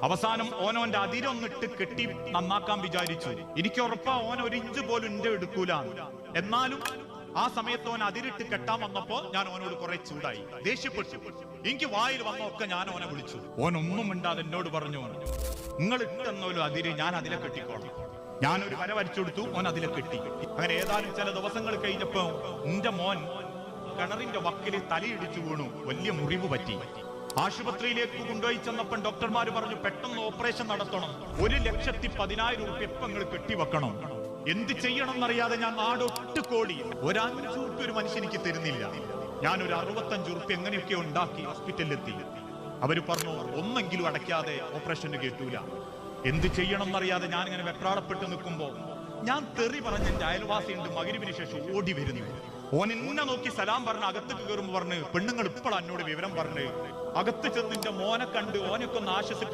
അവസാനം ഓനോന്റെ അതിരൊന്നിട്ട് കെട്ടി നന്നാക്കാൻ വിചാരിച്ചു. എനിക്ക് ഉറപ്പാ ഓൻ ഒരു ഇഞ്ച് പോലും എന്റെ എടുക്കൂല. എന്നാലും ആ സമയത്ത് ഓൻ അതിരിട്ട് കെട്ടാൻ വന്നപ്പോ ഞാൻ ഓനോട് കുറെ ചൂടായി, ദേഷ്യപ്പെട്ടു. എനിക്ക് വായിൽ വന്നൊക്കെ ഞാൻ ഓനെ വിളിച്ചു. ഓൻ ഒന്നും മിണ്ടാതെ എന്നോട് പറഞ്ഞു, നിങ്ങൾ ഇട്ടെന്നോലും അതിര് ഞാൻ അതിലെ കെട്ടിക്കോളാം. ഞാനൊരു വര വരച്ചു കൊടുത്തു, ഓൻ അതിലെ കെട്ടി. അങ്ങനെ ഏതാനും ചില ദിവസങ്ങൾ കഴിഞ്ഞപ്പോ എന്റെ മോൻ കിണറിന്റെ വക്കിൽ തലയിടിച്ചു വീണു, വലിയ മുറിവ് പറ്റി. ആശുപത്രിയിലേക്ക് കൊണ്ടുപോയി ചെന്നപ്പോൾ ഡോക്ടർമാർ പറഞ്ഞു, പെട്ടെന്ന് ഓപ്പറേഷൻ നടത്തണം, 1,10,000 രൂപ ഇപ്പൊ നിങ്ങൾ കെട്ടിവെക്കണം. എന്ത് ചെയ്യണം എന്നറിയാതെ ഞാൻ നാടൊട്ട് കോടി, ഒരു 5 രൂപ ഒരു മനുഷ്യനിക്ക് തരുന്നില്ല. ഞാനൊരു 65 രൂപ എങ്ങനെയൊക്കെ ഉണ്ടാക്കി ഹോസ്പിറ്റലിലെത്തി. അവര് പറഞ്ഞു, ഒന്നെങ്കിലും അടയ്ക്കാതെ ഓപ്പറേഷന് കേട്ടൂല. എന്ത് ചെയ്യണം എന്നറിയാതെ ഞാൻ ഇങ്ങനെ വെപ്രാളപ്പെട്ട് നിൽക്കുമ്പോ ഞാൻ തെറി പറഞ്ഞ എന്റെ അയൽവാസിയുണ്ട് മഗ്‌രിബിന് ശേഷം ഓടി വരുന്നു. ഓൻ എന്നെ നോക്കി സലാം പറഞ്ഞ് അകത്തേക്ക് കയറുമ്പോ പറഞ്ഞ്, പെണ്ണുങ്ങൾ ഇപ്പോഴാണ് എന്നോട് വിവരം പറഞ്ഞ്. അകത്ത് ചെന്നിന്റെ മോനെ കണ്ട് ഓനൊക്കെ ഒന്ന് ആശ്വസിപ്പിച്ചു.